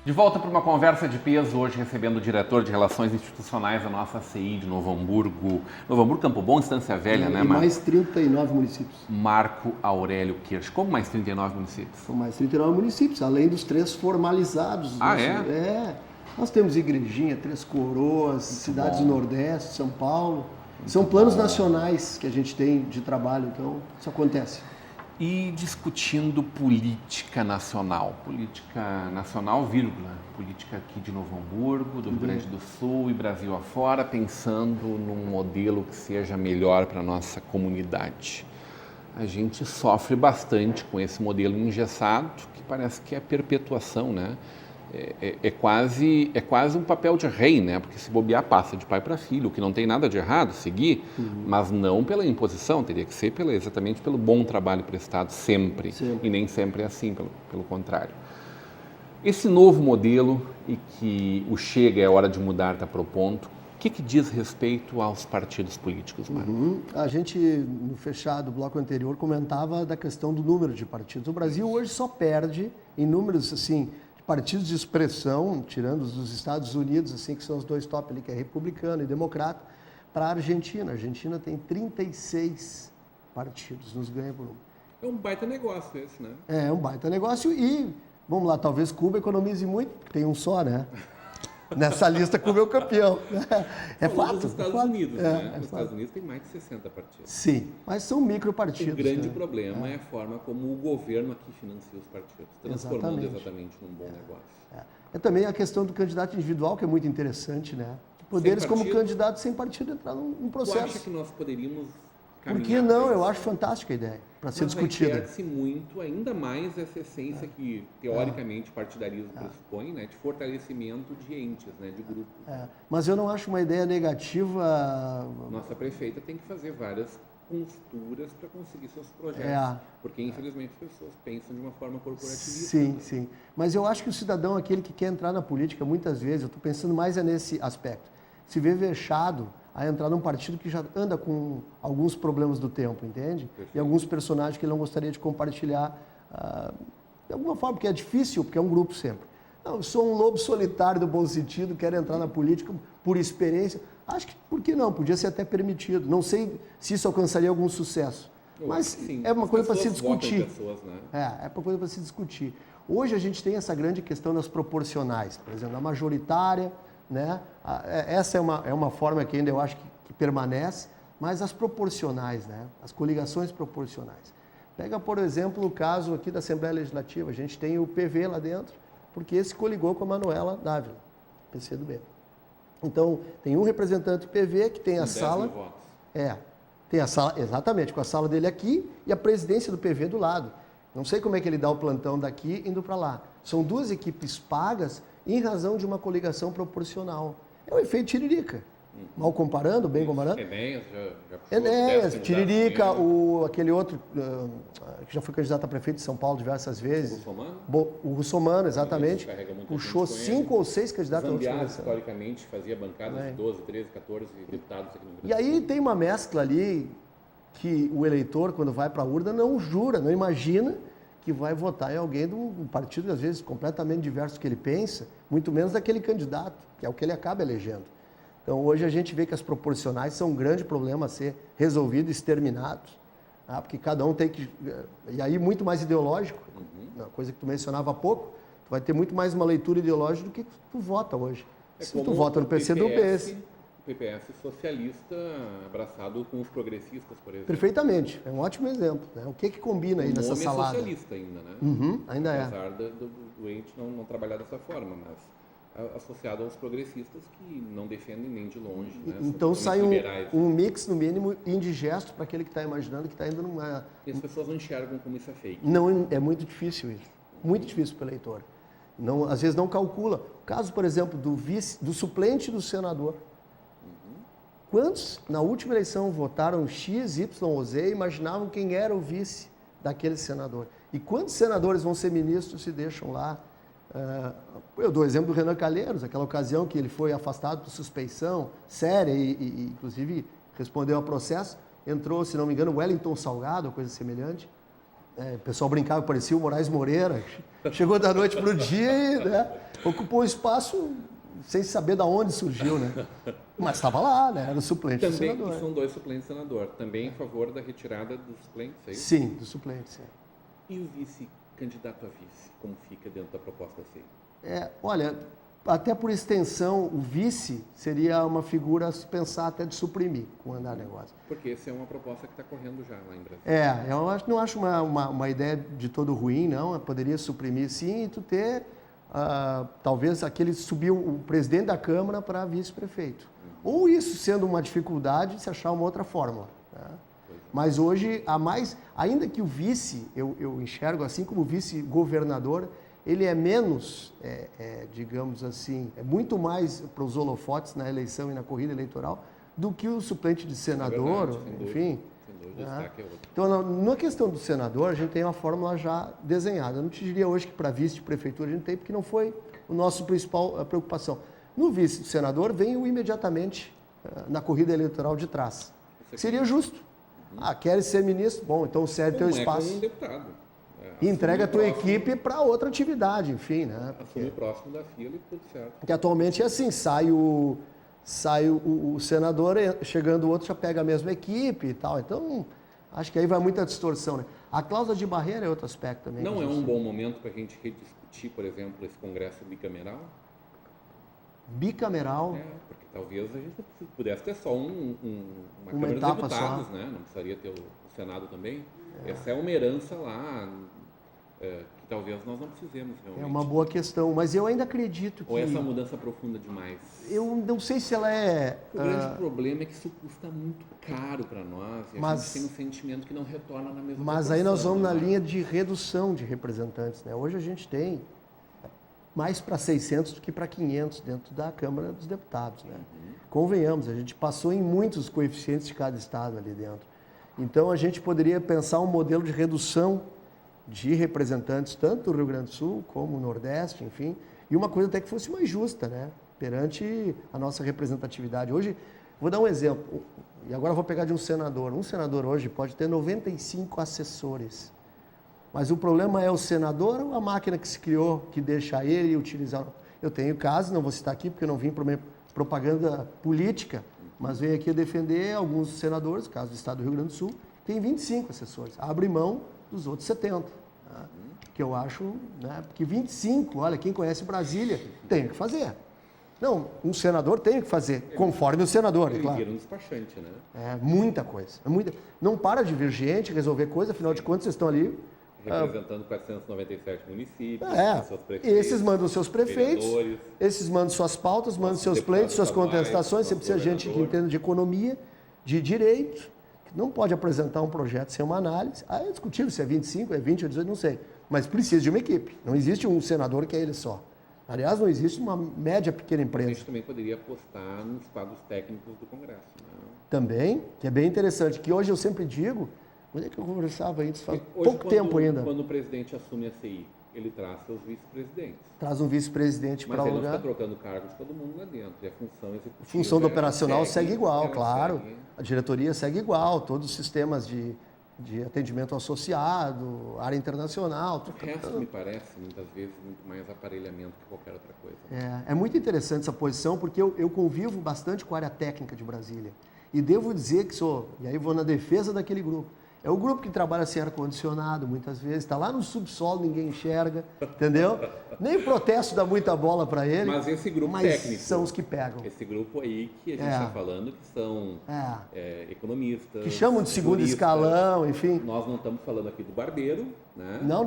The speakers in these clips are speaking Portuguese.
De volta para uma conversa de peso, hoje recebendo o diretor de Relações Institucionais da nossa CI de Novo Hamburgo. Novo Hamburgo, Campo Bom, Estância Velha, né, Marco? Mais 39 municípios. Marco Aurélio Kirsch. Como mais 39 municípios? São mais 39 municípios, além dos 3 formalizados. Nós temos Igrejinha, Três Coroas, cidades do Nordeste, São Paulo. São planos nacionais que a gente tem de trabalho, então isso acontece. E discutindo política nacional, vírgula, política aqui de Novo Hamburgo, do Rio Grande do Sul e Brasil afora, pensando num modelo que seja melhor para a nossa comunidade. A gente sofre bastante com esse modelo engessado, que parece que é perpetuação, né? É quase um papel de rei, né? Porque se bobear passa de pai para filho, o que não tem nada de errado, seguir, mas não pela imposição, teria que ser exatamente pelo bom trabalho prestado sempre. E nem sempre é assim, pelo contrário. Esse novo modelo e que o Chega é hora de mudar está propondo, o que diz respeito aos partidos políticos, Marco? A gente, no fechado bloco anterior, comentava da questão do número de partidos. O Brasil hoje só perde em números, assim, partidos de expressão, tirando os dos Estados Unidos, assim, que são os dois top ali, que é republicano e democrata, para a Argentina. A Argentina tem 36 partidos, nos ganha por um. É um baita negócio esse, né? É um baita negócio e, vamos lá, talvez Cuba economize muito, porque tem um só, né? Nessa lista, Cuba é o campeão. É fato. Nos Estados Unidos, né? Nos Estados Unidos tem mais de 60 partidos. Sim, mas são micropartidos. O grande problema é a forma como o governo aqui financia os partidos, transformando exatamente num bom negócio. É também a questão do candidato individual, que é muito interessante, né? Poderes como candidato sem partido entrar num processo. Tu acha que nós poderíamos Por que não? Eu acho fantástica a ideia para ser discutida. Mas perde-se muito, ainda mais essa essência que, teoricamente, o partidarismo pressupõe, né, de fortalecimento de entes, né, de grupos. Mas eu não acho uma ideia negativa. Nossa prefeita tem que fazer várias costuras para conseguir seus projetos, porque, infelizmente, as pessoas pensam de uma forma corporativista. Sim, sim. Mas eu acho que o cidadão, aquele que quer entrar na política, muitas vezes, eu estou pensando mais nesse aspecto, se vê vexado a entrar num partido que já anda com alguns problemas do tempo, entende? Perfeito. E alguns personagens que ele não gostaria de compartilhar de alguma forma, porque é difícil, porque é um grupo sempre. Não, eu sou um lobo solitário do bom sentido, quero entrar na política por experiência. Acho que, por que não? Podia ser até permitido. Não sei se isso alcançaria algum sucesso. Mas sim, é uma coisa para se discutir. Pessoas, né? É uma coisa para se discutir. Hoje a gente tem essa grande questão das proporcionais. Por exemplo, a majoritária, né? Essa é uma forma que ainda eu acho que permanece, mas as proporcionais, né? As coligações proporcionais. Pega, por exemplo, o caso aqui da Assembleia Legislativa, a gente tem o PV lá dentro, porque esse coligou com a Manuela Dávila, PCdoB. Então, tem um representante do PV que tem a sala... votos. Tem a sala, exatamente, com a sala dele aqui e a presidência do PV do lado. Não sei como é que ele dá o plantão daqui indo para lá. São duas equipes pagas em razão de uma coligação proporcional. É o efeito Tiririca. Mal comparando, bem comparando. Enéas, Tiririca, aquele outro que já foi candidato a prefeito de São Paulo diversas vezes. O Russomano, exatamente. Puxou 5 ou 6 candidatos a Zambiá, historicamente, fazia bancadas de 12, 13, 14 deputados aqui no Brasil. E aí tem uma mescla ali que o eleitor, quando vai para a urna, não jura, não imagina que vai votar em alguém de um partido, às vezes, completamente diverso do que ele pensa, muito menos daquele candidato, que é o que ele acaba elegendo. Então, hoje a gente vê que as proporcionais são um grande problema a ser resolvido, exterminado, porque cada um tem que... E aí, muito mais ideológico, uma coisa que tu mencionava há pouco, tu vai ter muito mais uma leitura ideológica do que tu vota hoje. Se tu vota no PCdoB... O PPS socialista abraçado com os progressistas, por exemplo. Perfeitamente, é um ótimo exemplo. Né? O que combina aí nessa salada? O nome é socialista ainda, né? Ainda Apesar do ente não trabalhar dessa forma, mas associado aos progressistas que não defendem nem de longe. Né? Então sai um mix, no mínimo, indigesto para aquele que está imaginando que está indo numa... E as pessoas não enxergam como isso é fake. Não, é muito difícil isso. Muito difícil para o eleitor. Não, às vezes não calcula. O caso, por exemplo, do suplente do senador. Quantos, na última eleição, votaram X, Y ou Z e imaginavam quem era o vice daquele senador? E quantos senadores vão ser ministros se deixam lá? Eu dou o exemplo do Renan Calheiros, aquela ocasião que ele foi afastado por suspeição séria e inclusive, respondeu ao processo. Entrou, se não me engano, Wellington Salgado, ou coisa semelhante. O pessoal brincava que parecia o Moraes Moreira. Chegou da noite para o dia e, né, ocupou um espaço sem saber de onde surgiu, né? Mas estava lá, né? Era o suplente do senador. São 2 suplentes do senador. Também em favor da retirada dos suplentes, é isso? Sim, do suplente, sim. E o vice-candidato a vice, como fica dentro da proposta da CEI? Olha, até por extensão, o vice seria uma figura a se pensar até de suprimir com o andar negócio. Porque essa é uma proposta que está correndo já lá em Brasília. Eu não acho uma ideia de todo ruim, não. Eu poderia suprimir sim e tu ter, talvez, subir o presidente da Câmara para vice-prefeito. Ou isso sendo uma dificuldade, se achar uma outra fórmula. Né? Mas hoje, ainda que o vice, eu enxergo assim como o vice-governador, ele é menos, digamos assim, é muito mais para os holofotes na eleição e na corrida eleitoral do que o suplente de senador, verdade, enfim. Sem dúvida, destaque é outro. Então, na questão do senador, a gente tem uma fórmula já desenhada. Eu não te diria hoje que para vice de prefeitura a gente tem, porque não foi o nosso principal preocupação. No vice do senador, vem imediatamente na corrida eleitoral de trás. Seria justo. Queres ser ministro? Bom, então cede teu espaço. Como um deputado. E entrega a tua equipe para outra atividade, enfim, né? Assume próximo da fila e tudo certo. Porque atualmente é assim, sai o senador, chegando o outro já pega a mesma equipe e tal. Então, acho que aí vai muita distorção, né? A cláusula de barreira é outro aspecto também. Não é um bom momento para a gente rediscutir, por exemplo, esse congresso bicameral? Bicameral? Porque talvez a gente pudesse ter só uma Câmara dos Deputados, né? Não precisaria ter o Senado também. Essa é uma herança lá que talvez nós não precisemos realmente. É uma boa questão, mas eu ainda acredito que... Ou essa mudança profunda demais? Eu não sei se ela é... O grande problema é que isso custa muito caro para nós e a gente tem um sentimento que não retorna na mesma Mas aí nós vamos na linha de redução de representantes, né? Hoje a gente tem mais para 600 do que para 500 dentro da Câmara dos Deputados, né? Convenhamos, a gente passou em muitos coeficientes de cada estado ali dentro. Então a gente poderia pensar um modelo de redução de representantes, tanto do Rio Grande do Sul como do Nordeste, enfim, e uma coisa até que fosse mais justa, né? Perante a nossa representatividade. Hoje, vou dar um exemplo, e agora vou pegar de um senador. Um senador hoje pode ter 95 assessores. Mas o problema é o senador ou a máquina que se criou, que deixa ele utilizar? Eu tenho casos, não vou citar aqui porque eu não vim para propaganda política, mas venho aqui defender alguns senadores, caso do estado do Rio Grande do Sul, tem 25 assessores. Abre mão dos outros 70. Né? Que eu acho, né? Porque 25, olha, quem conhece Brasília tem que fazer. Não, um senador tem que fazer, conforme o senador, é claro. Ele vira um despachante, né? É muita coisa. Não para de vir gente, resolver coisa, afinal de contas vocês estão ali... Representando 497 municípios, seus prefeitos, esses mandam seus prefeitos, esses mandam suas pautas, mandam seus pleitos, suas contestações, você precisa de gente que entenda de economia, de direito, que não pode apresentar um projeto sem uma análise. Aí é discutível se é 25, é 20 ou 18, não sei. Mas precisa de uma equipe. Não existe um senador que é ele só. Aliás, não existe uma média pequena empresa. A gente também poderia apostar nos quadros técnicos do Congresso. Né? Também, que é bem interessante, que hoje eu sempre digo, onde é que eu conversava isso? Faz pouco tempo ainda. Quando o presidente assume a CI, ele traz seus vice-presidentes. Traz um vice-presidente para o lugar. Mas ele não fica trocando cargos de todo mundo lá dentro. E a função executiva... A função do operacional segue igual, claro. A diretoria segue igual, todos os sistemas de atendimento ao associado, área internacional. O resto, me parece, muitas vezes, muito mais aparelhamento que qualquer outra coisa. É muito interessante essa posição, porque eu convivo bastante com a área técnica de Brasília. E devo dizer que e aí vou na defesa daquele grupo, é o grupo que trabalha sem ar-condicionado, muitas vezes, está lá no subsolo, ninguém enxerga, entendeu? Nem protesto dá muita bola para ele. Mas esse grupo técnico... são os que pegam. Esse grupo aí que a gente está falando, que são economistas... Que chamam de segundo escalão, enfim. Nós não estamos falando aqui do barbeiro, né? Não.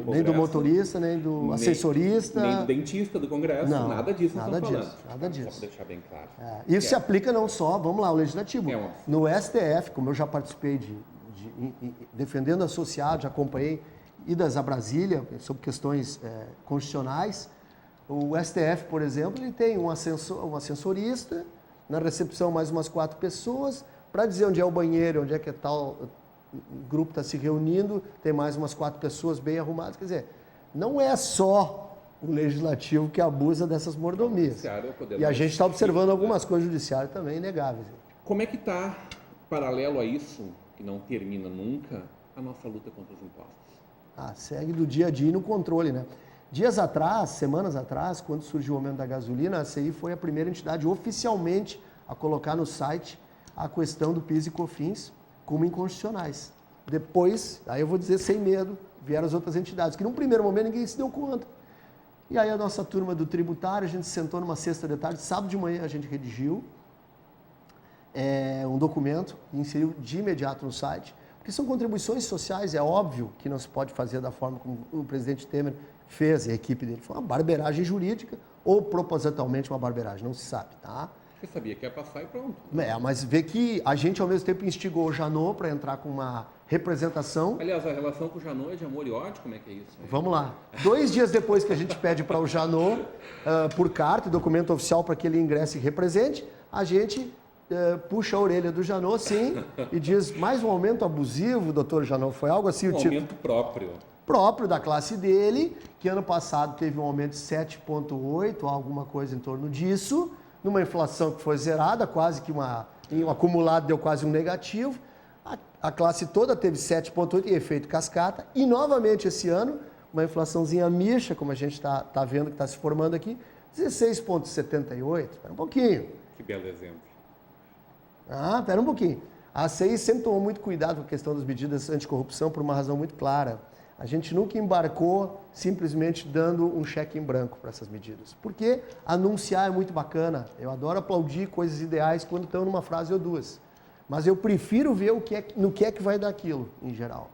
Nem do motorista, nem do assessorista. Nem do dentista do Congresso, nada disso nós estamos falando. Nada disso. Só para deixar bem claro. Isso se aplica não só, vamos lá, ao Legislativo. No STF, como eu já participei defendendo associados, já acompanhei idas a Brasília sobre questões constitucionais. O STF, por exemplo, ele tem um ascensorista, na recepção mais umas 4 pessoas, para dizer onde é o banheiro, onde é que tal grupo está se reunindo, tem mais umas 4 pessoas bem arrumadas. Quer dizer, não é só o Legislativo que abusa dessas mordomias. E a gente está observando algumas coisas judiciárias também inegáveis. Como é que está, paralelo a isso, que não termina nunca, a nossa luta contra os impostos? Segue do dia a dia e no controle, né? Dias atrás, semanas atrás, quando surgiu o aumento da gasolina, a CI foi a primeira entidade oficialmente a colocar no site a questão do PIS e COFINS como inconstitucionais. Depois, aí eu vou dizer sem medo, vieram as outras entidades, que num primeiro momento ninguém se deu conta. E aí a nossa turma do tributário, a gente sentou numa sexta de tarde, sábado de manhã a gente redigiu um documento e inseriu de imediato no site, porque são contribuições sociais, é óbvio que não se pode fazer da forma como o presidente Temer fez, e a equipe dele, foi uma barbeiragem jurídica ou propositalmente uma barbeiragem, não se sabe, tá? Você sabia que ia passar e pronto. Mas vê que a gente ao mesmo tempo instigou o Janot para entrar com uma representação. Aliás, a relação com o Janot é de amor e ódio, como é que é isso? Vamos lá. 2 dias depois que a gente pede para o Janot, por carta e documento oficial para que ele ingresse e represente, a gente puxa a orelha do Janot, sim, e diz, mais um aumento abusivo, doutor Janot, foi algo assim? Aumento próprio. Próprio da classe dele, que ano passado teve um aumento de 7,8, alguma coisa em torno disso, numa inflação que foi zerada, quase que em um acumulado deu quase um negativo. A classe toda teve 7,8 em efeito cascata, e novamente esse ano, uma inflaçãozinha mixa, como a gente está vendo que está se formando aqui, 16,78. Espera um pouquinho. Que belo exemplo. Espera um pouquinho. A CI sempre tomou muito cuidado com a questão das medidas anticorrupção por uma razão muito clara. A gente nunca embarcou simplesmente dando um cheque em branco para essas medidas. Porque anunciar é muito bacana. Eu adoro aplaudir coisas ideais quando estão numa frase ou duas. Mas eu prefiro ver no que é que vai dar aquilo, em geral.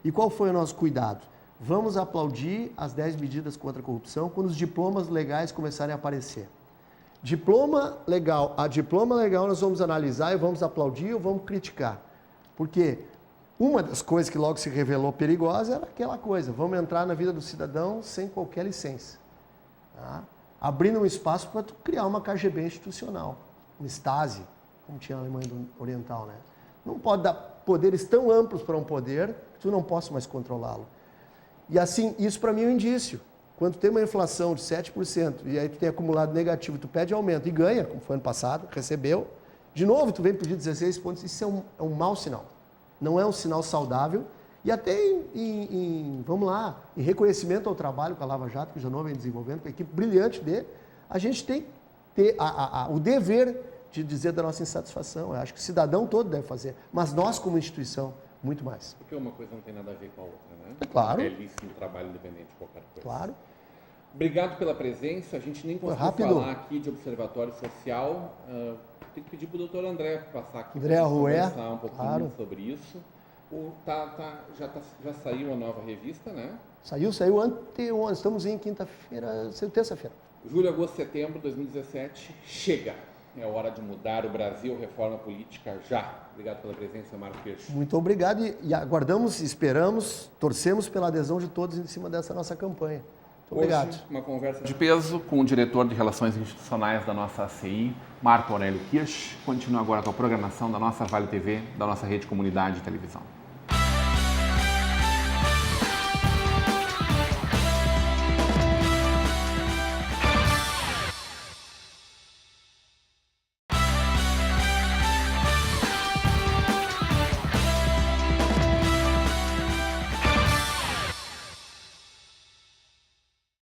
E qual foi o nosso cuidado? Vamos aplaudir as 10 medidas contra a corrupção quando os diplomas legais começarem a aparecer. Diploma legal nós vamos analisar e vamos aplaudir ou vamos criticar. Porque uma das coisas que logo se revelou perigosa era aquela coisa, vamos entrar na vida do cidadão sem qualquer licença. Tá? Abrindo um espaço para tu criar uma KGB institucional, uma Stasi, como tinha na Alemanha Oriental, né? Não pode dar poderes tão amplos para um poder que tu não possa mais controlá-lo. E assim, isso para mim é um indício. Quando tem uma inflação de 7% e aí tu tem acumulado negativo, tu pede aumento e ganha, como foi ano passado, recebeu, de novo tu vem pedir 16 pontos, isso é um mau sinal. Não é um sinal saudável. E até em reconhecimento ao trabalho com a Lava Jato, que o Janot vem desenvolvendo, com a equipe brilhante dele, a gente tem que ter o dever de dizer da nossa insatisfação. Eu acho que o cidadão todo deve fazer, mas nós como instituição, muito mais. Porque uma coisa não tem nada a ver com a outra, né? É claro. Um belíssimo trabalho independente de qualquer coisa. Claro. Obrigado pela presença. A gente nem conseguiu falar aqui de Observatório Social. Tem que pedir para o doutor André passar aqui para conversar um pouquinho sobre isso. Já saiu a nova revista, né? Saiu anteontem. Estamos em quinta-feira, terça-feira. Julho, agosto, setembro de 2017. Chega. É hora de mudar o Brasil, reforma política já. Obrigado pela presença, Marco Kirsch. Muito obrigado e aguardamos, esperamos, torcemos pela adesão de todos em cima dessa nossa campanha. Muito obrigado. Hoje, uma conversa de peso com o diretor de Relações Institucionais da nossa ACI, Marco Aurélio Kirsch. Continua agora com a programação da nossa Vale TV, da nossa Rede Comunidade de Televisão.